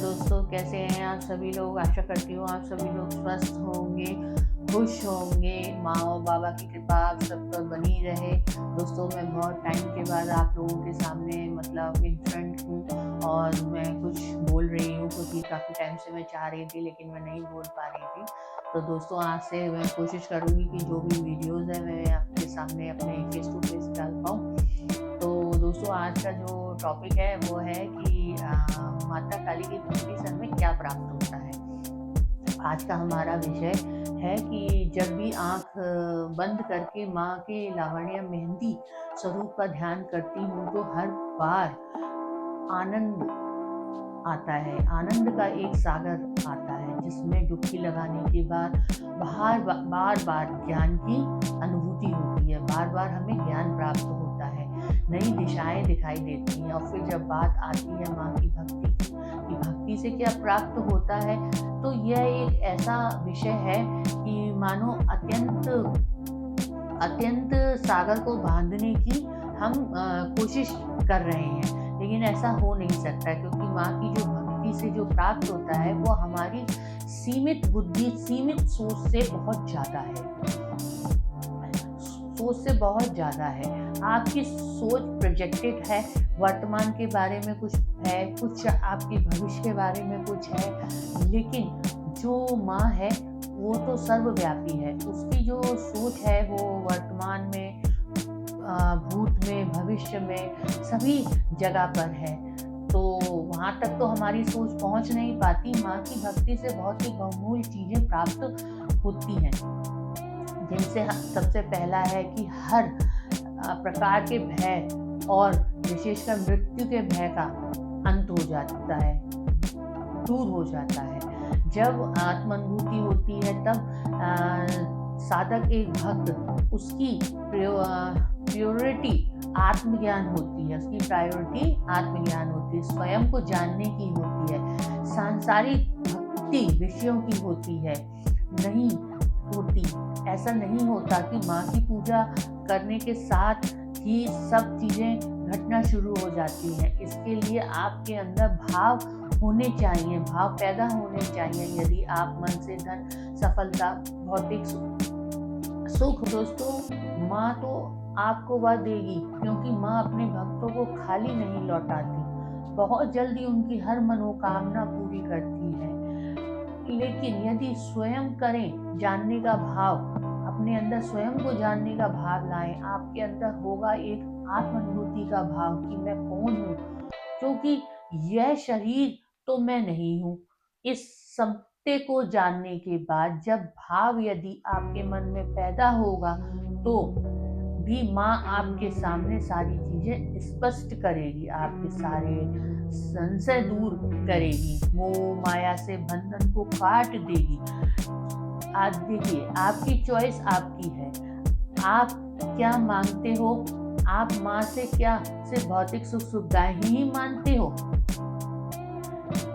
दोस्तों, कैसे हैं आप सभी लोग। आशा करती हूँ आप सभी लोग स्वस्थ होंगे, खुश होंगे। माँ और बाबा की कृपा आप सब पर बनी रहे। दोस्तों, मैं बहुत टाइम के बाद आप लोगों के सामने इन फ्रंट हूँ और मैं कुछ बोल रही हूँ, क्योंकि काफ़ी टाइम से मैं चाह रही थी लेकिन मैं नहीं बोल पा रही थी। तो दोस्तों, आज से मैं कोशिश करूँगी कि जो भी वीडियोज़ है मैं आपके सामने अपने फेस टू फेस डाल पाऊँ। तो दोस्तों, आज का जो टॉपिक है वो है कि माता काली की भक्ति से हमें क्या प्राप्त होता है। आज का हमारा विषय है कि जब भी आंख बंद करके माँ के लावण्य मेहंदी स्वरूप का ध्यान करती हूँ तो हर बार आनंद आता है। आनंद का एक सागर आता है जिसमें डुबकी लगाने के बाद बार बार ज्ञान की अनुभूति होती है। बार बार हमें ज्ञान प्राप्त होता है, नई दिशाएं दिखाई देती हैं। और फिर जब बात आती है माँ की भक्ति की भक्ति से क्या प्राप्त होता है, तो यह एक ऐसा विषय है कि मानो अत्यंत सागर को बांधने की हम कोशिश कर रहे हैं, लेकिन ऐसा हो नहीं सकता, क्योंकि माँ की जो भक्ति से जो प्राप्त होता है वो हमारी सीमित बुद्धि, सीमित सोच से बहुत ज़्यादा है। आपकी सोच प्रोजेक्टेड है, वर्तमान के बारे में कुछ है, कुछ आपके भविष्य के बारे में कुछ है, लेकिन जो माँ है वो तो सर्वव्यापी है। उसकी जो सोच है वो वर्तमान में, भूत में, भविष्य में, सभी जगह पर है। तो वहाँ तक तो हमारी सोच पहुँच नहीं पाती। माँ की भक्ति से बहुत ही बहुमूल्य चीज़ें प्राप्त होती हैं, जिनसे सबसे पहला है कि हर प्रकार के भय और विशेषकर मृत्यु के भय का अंत हो जाता है, दूर हो जाता है। जब आत्मानुभूति होती है तब साधक एक भक्त, उसकी प्रायोरिटी आत्मज्ञान होती है, स्वयं को जानने की होती है। सांसारिक भक्ति विषयों की होती है, नहीं होती। ऐसा नहीं होता कि माँ की पूजा करने के साथ ही सब चीज़ें घटना शुरू हो जाती हैं। इसके लिए आपके अंदर भाव होने चाहिए, भाव पैदा होने चाहिए। यदि आप मन से धन, सफलता, भौतिक सुख, दोस्तों, माँ तो आपको वह देगी, क्योंकि माँ अपने भक्तों को खाली नहीं लौटाती, बहुत जल्दी उनकी हर मनोकामना पूरी करती है। लेकिन यदि स्वयं करें, जानने का भाव, अपने अंदर स्वयं को जानने का भाव लाएं, आपके अंदर होगा एक आत्मानुभूति का भाव कि मैं कौन हूँ, क्योंकि यह शरीर तो मैं नहीं हूँ। इस सत्य को जानने के बाद जब भाव यदि आपके मन में पैदा होगा तो भी माँ आपके सामने सारी चीजें स्पष्ट करेगी, आपके सारे संशय दूर करेगी, मोह माया से बंधन को काट देगी। आज देखिए, आपकी चॉइस आपकी है। आप क्या मांगते हो? आप माँ से क्या सिर्फ भौतिक सुख सुविधाएं ही मांगते हो?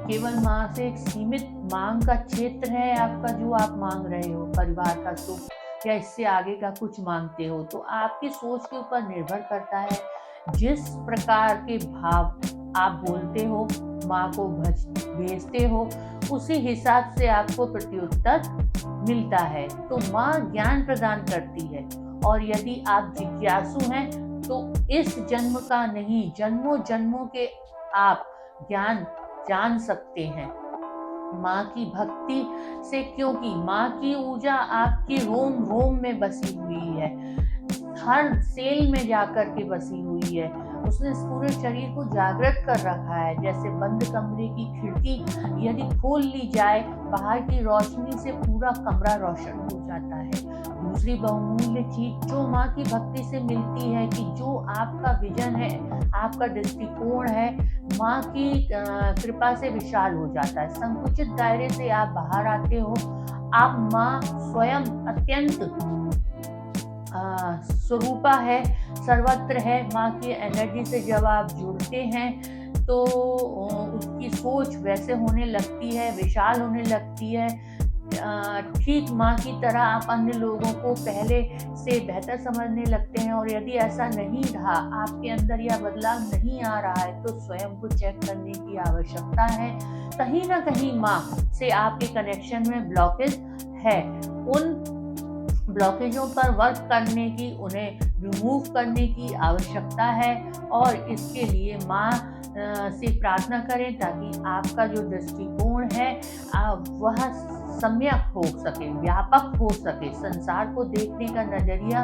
केवल माँ से एक सीमित मांग का क्षेत्र है आपका जो आप मांग रहे हो, परिवार का सुख, या इससे आगे का कुछ मांगते हो? तो आपकी सोच के ऊपर निर्भर करता है। जिस प्रकार के भाव आप बोलते हो, माँ को भेजते हो, उसी हिसाब से आपको प्रत्युत्तर मिलता है। तो माँ ज्ञान प्रदान करती है, और यदि आप जिज्ञासु हैं तो इस जन्म का नहीं, जन्मों जन्मों के आप ज्ञान जान सकते हैं माँ की भक्ति से, क्योंकि माँ की ऊर्जा आपके रोम रोम में बसी हुई है, हर सेल में जाकर के बसी हुई है। उसने इस पूरे शरीर को जागृत कर रखा है। जैसे बंद कमरे की खिड़की यदि खोल ली जाए, बाहर की रोशनी से पूरा कमरा रोशन हो जाता है। दूसरी बहुमूल्य चीज जो माँ की भक्ति से मिलती है कि जो आपका विजन है, आपका दृष्टिकोण है, माँ की कृपा से विशाल हो जाता है। संकुचित दायरे से आप बाहर आते हो। आप माँ स्वयं अत्यंत स्वरूपा है, सर्वत्र है। माँ की एनर्जी से जब आप जुड़ते हैं तो उसकी सोच वैसे होने लगती है, विशाल होने लगती है। ठीक माँ की तरह आप अन्य लोगों को पहले से बेहतर समझने लगते हैं, और यदि ऐसा नहीं रहा, आपके अंदर यह बदलाव नहीं आ रहा है, तो स्वयं को चेक करने की आवश्यकता है। कहीं ना कहीं माँ से आपके कनेक्शन में ब्लॉकेज है। उन ब्लॉकेजों पर वर्क करने की, उन्हें रिमूव करने की आवश्यकता है, और इसके लिए माँ से प्रार्थना करें ताकि आपका जो दृष्टिकोण है वह सम्यक हो सके, व्यापक हो सके। संसार को देखने का नजरिया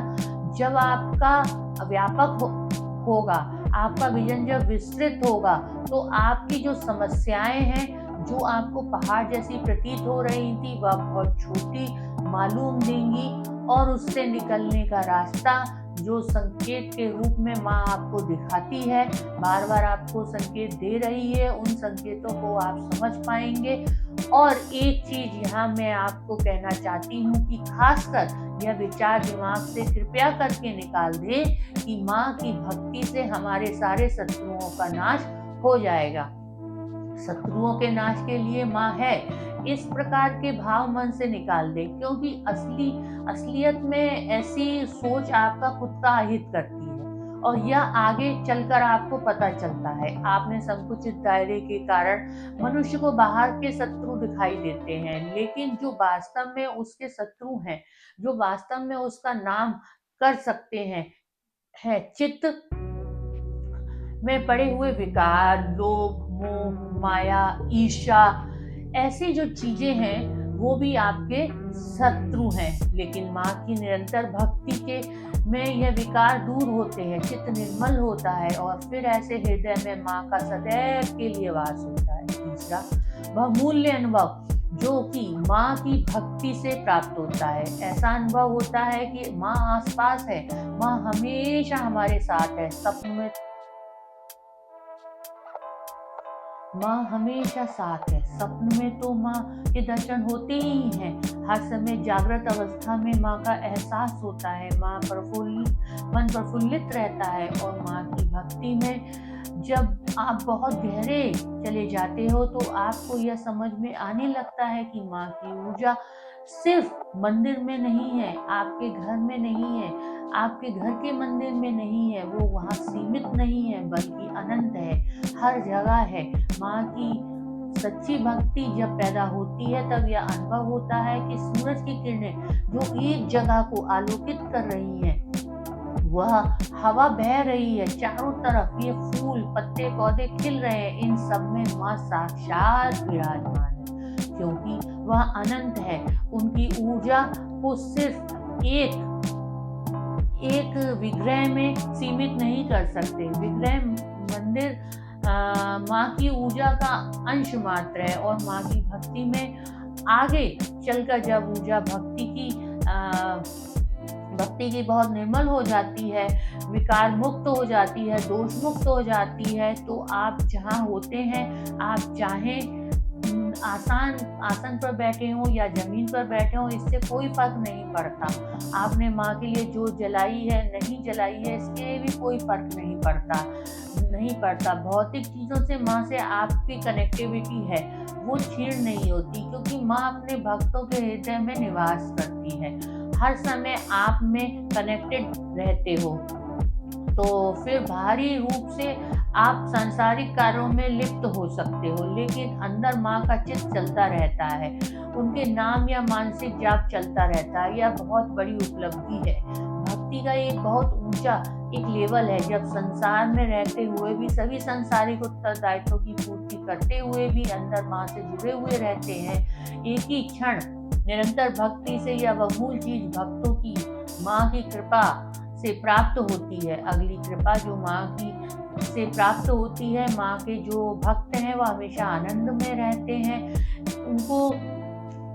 जब आपका व्यापक होगा, आपका विजन जब विस्तृत होगा, तो आपकी जो समस्याएं हैं, जो आपको पहाड़ जैसी प्रतीत हो रही थी, वह बहुत छोटी मालूम देंगी, और उससे निकलने का रास्ता जो संकेत के रूप में माँ आपको दिखाती है, बार बार आपको संकेत दे रही है, उन संकेतों को आप समझ पाएंगे। और एक चीज यहाँ मैं आपको कहना चाहती हूँ कि खासकर यह विचार दिमाग से कृपया करके निकाल दे कि माँ की भक्ति से हमारे सारे शत्रुओं का नाश हो जाएगा। शत्रुओं के नाश के लिए माँ है, इस प्रकार के भाव मन से निकाल दे, क्योंकि असलियत में ऐसी सोच आपका खुद का अहित करती है, और यह आगे चलकर आपको पता चलता है। आपने संकुचित दायरे के कारण मनुष्य को बाहर के शत्रु दिखाई देते हैं, लेकिन जो वास्तव में उसके शत्रु हैं, जो वास्तव में उसका नाम कर सकते हैं, है चित्त में पड़े हुए विकार, लोभ, मोह, माया, ईर्ष्या, ऐसी जो चीजें हैं वो भी आपके शत्रु हैं। लेकिन माँ की निरंतर भक्ति के में यह विकार दूर होते हैं, चित्त निर्मल होता है, और फिर ऐसे हृदय में माँ का सदैव के लिए वास होता है। तीसरा, वह मूल्य अनुभव जो कि माँ की भक्ति से प्राप्त होता है। ऐसा अनुभव होता है कि माँ आसपास है, माँ हमेशा हमारे साथ है। सपन में माँ हमेशा साथ है। स्वप्न में तो माँ के दर्शन होते ही हैं। हर समय जागृत अवस्था में माँ का एहसास होता है। मन प्रफुल्लित रहता है, और माँ की भक्ति में जब आप बहुत गहरे चले जाते हो, तो आपको यह समझ में आने लगता है कि माँ की ऊर्जा सिर्फ मंदिर में नहीं है, आपके घर में नहीं है, आपके घर के मंदिर में नहीं है, वो वहाँ सीमित नहीं है, बल्कि अनंत है, हर जगह है। माँ की सच्ची भक्ति जब पैदा होती है, तब यह अनुभव होता है कि सूरज की किरणें जो एक जगह को आलोकित कर रही हैं, वह हवा बह रही है, चारों तरफ ये फूल, पत्ते, पौधे खिल रहे हैं, इन सब में माँ साक्षात विराजमान है, क्योंकि वह अनंत है। उनकी ऊर्जा को सिर्फ एक विग्रह में सीमित नहीं कर सकते। विग्रह मंदिर माँ की ऊर्जा का अंश मात्र है, और माँ की भक्ति में आगे चलकर जब ऊर्जा भक्ति की बहुत निर्मल हो जाती है, विकार मुक्त हो जाती है, दोष मुक्त हो जाती है, तो आप जहाँ होते हैं, आप चाहें आसन पर बैठे हो या जमीन पर बैठे हो, इससे कोई फर्क नहीं पड़ता। आपने माँ के लिए जो जलाई है, नहीं जलाई है, इसके भी कोई फर्क नहीं पड़ता। भौतिक चीजों से माँ से आपकी कनेक्टिविटी है, वो छीड़ नहीं होती, क्योंकि माँ अपने भक्तों के हृदय में निवास करती है। हर समय आप में कनेक्टेड रहते हो, तो फिर बाहरी रूप से आप सांसारिक कार्यों में लिप्त हो सकते हो, लेकिन अंदर माँ का चित्त चलता रहता है, उनके नाम या मानसिक जाप चलता रहता है। यह बहुत बड़ी उपलब्धि है। भक्ति का एक बहुत ऊंचा एक लेवल है, जब संसार में रहते हुए भी, सभी सांसारिक उत्तरदायित्वों की पूर्ति करते हुए भी अंदर माँ से जुड़े हुए रहते हैं। एक ही क्षण निरंतर भक्ति से यह बहुमूल्य चीज भक्तों की माँ की कृपा से प्राप्त होती है। अगली कृपा जो माँ की से प्राप्त होती है, माँ के जो भक्त हैं वह हमेशा आनंद में रहते हैं, उनको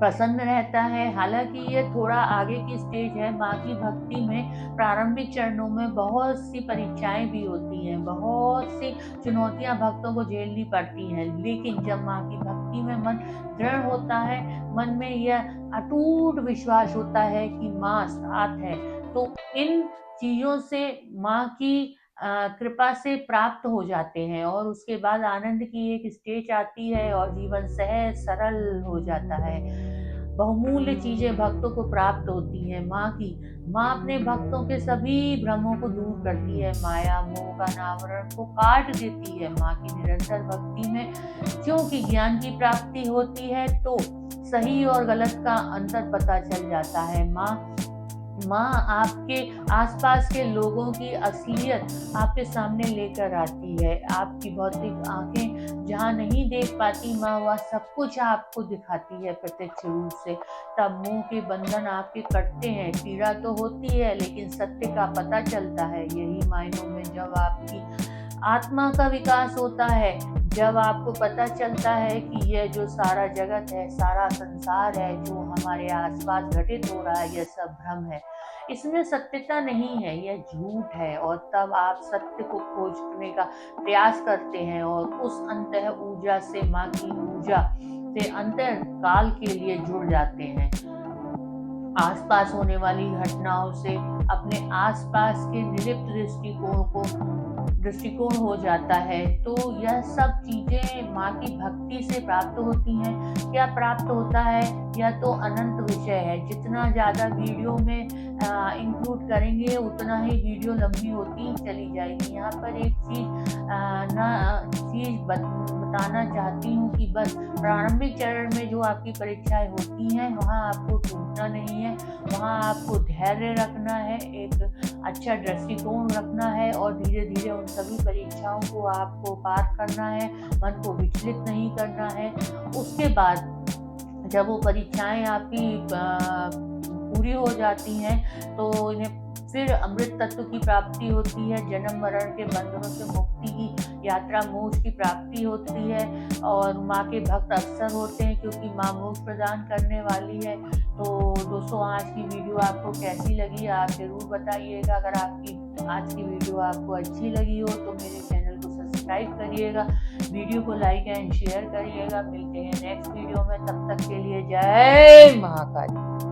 प्रसन्न रहता है। हालांकि ये थोड़ा आगे की स्टेज है। माँ की भक्ति में प्रारंभिक चरणों में बहुत सी परीक्षाएं भी होती हैं, बहुत सी चुनौतियां भक्तों को झेलनी पड़ती हैं, लेकिन जब माँ की भक्ति में मन दृढ़ होता है, मन में यह अटूट विश्वास होता है कि माँ साथ है, तो इन चीजों से माँ की कृपा से प्राप्त हो जाते हैं, और उसके बाद आनंद की एक स्टेज आती है, और जीवन सहज सरल हो जाता है। बहुमूल्य चीजें भक्तों को प्राप्त होती हैं। माँ अपने भक्तों के सभी भ्रमों को दूर करती है, माया मोह का नावरण को काट देती है। माँ की निरंतर भक्ति में क्योंकि ज्ञान की प्राप्ति होती है तो सही और गलत का अंतर पता चल जाता है। माँ आपके आसपास के लोगों की असलियत आपके सामने लेकर आती है। आपकी भौतिक आंखें जहाँ नहीं देख पाती, माँ वह सब कुछ आपको दिखाती है प्रत्यक्ष रूप से। तब मोह के बंधन आपके कटते हैं, पीड़ा तो होती है लेकिन सत्य का पता चलता है। यही मायनों में जब आपकी आत्मा का विकास होता है, जब आपको पता चलता है कि यह जो सारा जगत है, सारा संसार है, जो हमारे आसपास घटित हो रहा है, यह सब भ्रम है, इसमें सत्यता नहीं है, यह झूठ है। और तब आप सत्य को खोजने का प्रयास करते हैं और उस अंतः ऊर्जा से, माँ की ऊर्जा से अंतर काल के लिए जुड़ जाते हैं। आसपास होने वाली घटनाओं से अपने आसपास के निर्लिप्त दृष्टिकोण हो जाता है। तो यह सब चीजें माँ की भक्ति से प्राप्त होती हैं। क्या प्राप्त होता है, यह तो अनंत विषय है। जितना ज्यादा वीडियो में इंक्लूड करेंगे उतना ही वीडियो लंबी होती चली जाएगी। यहाँ पर एक चीज बताना चाहती हूँ कि बस प्रारंभिक चरण में जो आपकी परीक्षाएं होती हैं, वहाँ आपको टूटना नहीं है, वहाँ आपको धैर्य रखना है, एक अच्छा दृष्टिकोण रखना है और धीरे धीरे उन सभी परीक्षाओं को आपको पार करना है, मन को विचलित नहीं करना है। उसके बाद जब वो परीक्षाएं आपकी पूरी हो जाती हैं तो इन्हें फिर अमृत तत्व की प्राप्ति होती है, जन्म मरण के बंधनों से मुक्ति की यात्रा, मोक्ष की प्राप्ति होती है। और माँ के भक्त अक्सर होते हैं क्योंकि माँ मोक्ष प्रदान करने वाली है। तो दोस्तों, आज की वीडियो आपको कैसी लगी आप जरूर बताइएगा। अगर आपकी आज की वीडियो आपको अच्छी लगी हो तो मेरे चैनल को सब्सक्राइब करिएगा, वीडियो को लाइक एंड शेयर करिएगा। मिलते हैं नेक्स्ट वीडियो में, तब तक के लिए जय महाकाल।